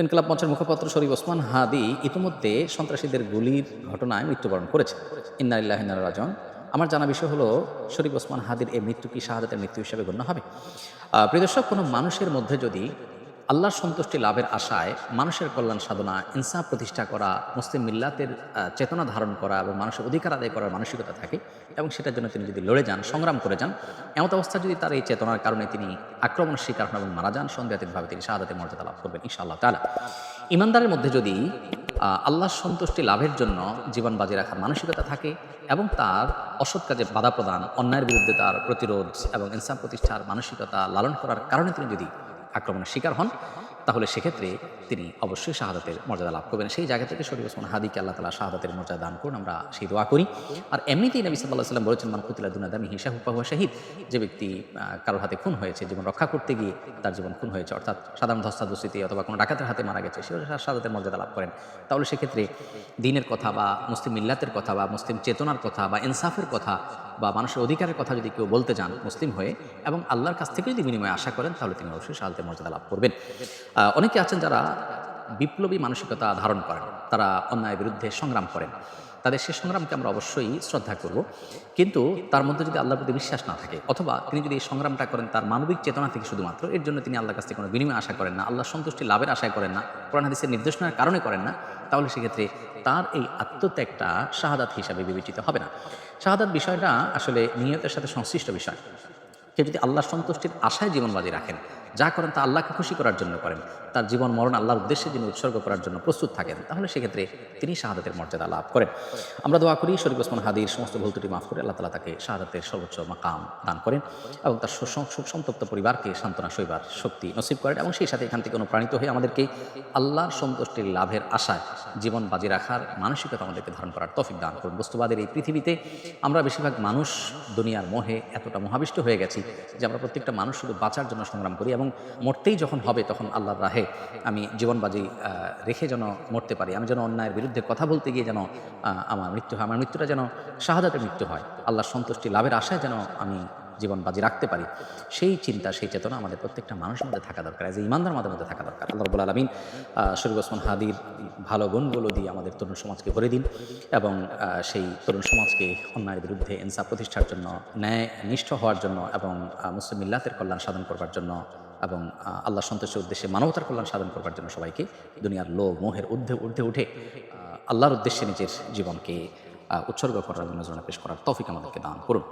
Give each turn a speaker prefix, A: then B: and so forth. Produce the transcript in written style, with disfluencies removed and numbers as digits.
A: ইনকিলাব মঞ্চের মুখপাত্র শরীফ ওসমান হাদি ইতিমধ্যে সন্ত্রাসীদের গুলির ঘটনায় মৃত্যুবরণ করেছে। ইন্না লিল্লাহি ওয়া ইন্না ইলাইহি রাজিউন। আমার জানা বিষয় হলো, শরীফ ওসমান হাদির এই মৃত্যু কি শাহাদাতের মৃত্যু হিসেবে গণ্য হবে? প্রিয় দর্শক, কোনো মানুষের মধ্যে যদি আল্লাহর সন্তুষ্টি লাভের আশায় মানুষের কল্যাণ সাধনা, ইনসাফ প্রতিষ্ঠা করা, মুসলিম মিল্লাতের চেতনা ধারণ করা এবং মানুষের অধিকার আদায় করার মানসিকতা থাকে এবং সেটার জন্য তিনি যদি লড়ে যান, সংগ্রাম করে যান, এমত অবস্থা যদি তার এই চেতনার কারণে তিনি আক্রমণের শিকার হন এবং মারা যান, সন্দেহাতীতভাবে তিনি শাহাদাতের মর্যাদা লাভ করবেন ইনশাআল্লাহ তাআলা। ইমানদারের মধ্যে যদি আল্লাহর সন্তুষ্টি লাভের জন্য জীবন বাজি রাখার মানসিকতা থাকে এবং তার অসৎ কাজে বাধা প্রদান, অন্যায়ের বিরুদ্ধে তার প্রতিরোধ এবং ইনসাফ প্রতিষ্ঠার মানসিকতা লালন করার কারণে তিনি যদি আক্রমণের শিকার হন, তাহলে সেক্ষেত্রে তিনি অবশ্যই শাহাদাতের মর্যাদা লাভ করবেন। সেই জায়গা থেকে শরীফ ওসমান হাদিকে আল্লাহ তাআলা শাহাদাতের মর্যাদা দান করুন, আমরা সেই দোয়া করি। আর এমনিতেই নবী সাল্লাল্লাহু আলাইহি ওয়াসাল্লাম বলেছেন, মান কুতিলা দুনা দামিহি ফাহুয়া শাহীদ। যে ব্যক্তি কারোর হাতে খুন হয়েছে, জীবন রক্ষা করতে গিয়ে তার জীবন খুন হয়েছে, অর্থাৎ সাধারণ ধস্তাধস্তিতে অথবা কোনো ডাকাতের হাতে মারা গেছে, সেও শাহাদাতের মর্যাদা লাভ করেন। তাহলে সেক্ষেত্রে দ্বীনের কথা বা মুসলিম মিল্লাতের কথা বা মুসলিম চেতনার কথা বা ইনসাফের কথা বা মানুষের অধিকারের কথা যদি কেউ বলতে চান মুসলিম হয়ে এবং আল্লাহর কাছ থেকে যদি বিনিময়ে আশা করেন, তাহলে তিনি অবশ্যই শাহাদাতের মর্যাদা লাভ করবেন। অনেকে আছেন যারা বিপ্লবী মানসিকতা ধারণ করেন, তারা অন্যায়ের বিরুদ্ধে সংগ্রাম করেন, তাদের সে সংগ্রামকে আমরা অবশ্যই শ্রদ্ধা করব। কিন্তু তার মধ্যে যদি আল্লাহর প্রতি বিশ্বাস না থাকে, অথবা তিনি যদি এই সংগ্রামটা করেন তার মানবিক চেতনা থেকে শুধুমাত্র, এর জন্য তিনি আল্লাহর কাছ থেকে কোনো বিনিময় আশা করেন না, আল্লাহর সন্তুষ্টি লাভের আশায় করেন না, কোরআন হাদিসের নির্দেশনার কারণে করেন না, তাহলে সেক্ষেত্রে তার এই আত্মত্যাগটা শাহাদাত হিসাবে বিবেচিত হবে না। শাহাদাত বিষয়টা আসলে নিয়তের সাথে সংশ্লিষ্ট বিষয়। কেউ যদি আল্লাহর সন্তুষ্টির আশায় জীবন বাজি রাখেন, যা করেন তা আল্লাহকে খুশি করার জন্য করেন, তার জীবন মরণ আল্লাহর উদ্দেশ্যে যিনি উৎসর্গ করার জন্য প্রস্তুত থাকেন, তাহলে সেক্ষেত্রে তিনি শাহাদাতের মর্যাদা লাভ করেন। আমরা দোয়া করি শরীফ ওসমান হাদির সমস্ত ভুল ত্রুটি মাফ করে আল্লাহ তাআলা তাকে শাহাদাতের সর্বোচ্চ মাকাম দান করেন এবং তার শোক সন্তপ্ত পরিবারকে সান্ত্বনা সইবার শক্তি নসিব করেন এবং সেই সাথে এখান থেকে অনুপ্রাণিত হয়ে আমাদেরকে আল্লাহর সন্তুষ্টির লাভের আশায় জীবন বাজি রাখার মানসিকতা আমাদেরকে ধারণ করার তৌফিক দান করুন। বস্তুবাদের এই পৃথিবীতে আমরা বেশিরভাগ মানুষ দুনিয়ার মোহে এতটা মোহাবিষ্ট হয়ে গেছি যে আমরা প্রত্যেকটা মানুষ শুধু বাঁচার জন্য সংগ্রাম করি এবং মরতেই যখন হবে তখন আল্লাহর রাহে আমি জীবনবাজি রেখে যেন মরতে পারি, আমি যেন অন্যায়ের বিরুদ্ধে কথা বলতে গিয়ে যেন আমার মৃত্যু হয়, আমার মৃত্যুটা যেন শাহাদাতের মৃত্যু হয়, আল্লাহর সন্তুষ্টি লাভের আশায় যেন আমি জীবন বাজি রাখতে পারি, সেই চিন্তা সেই চেতনা আমাদের প্রত্যেকটা মানুষের মধ্যে থাকা দরকার, এজ এ ইমানদার মধ্যে থাকা দরকার। আল্লাহ রাব্বুল আলামিন শরীফ ওসমান হাদির ভালো গুণগুলো দিয়ে আমাদের তরুণ সমাজকে ভরে দিন এবং সেই তরুণ সমাজকে অন্যায়ের বিরুদ্ধে ইনসাফ প্রতিষ্ঠার জন্য, ন্যায় নিষ্ঠ হওয়ার জন্য এবং মুসলিম মিল্লাতের কল্যাণ সাধন করবার জন্য এবং আল্লাহ সন্তুষ্টির উদ্দেশ্যে মানবতার কল্যাণ সাধন করবার জন্য সবাইকে দুনিয়ার লোভ মোহের ঊর্ধ্বে উঠে আল্লাহর উদ্দেশ্যে নিজের জীবনকে উৎসর্গ করার জন্য পেশ করার তৌফিক আমাদেরকে দান করুন।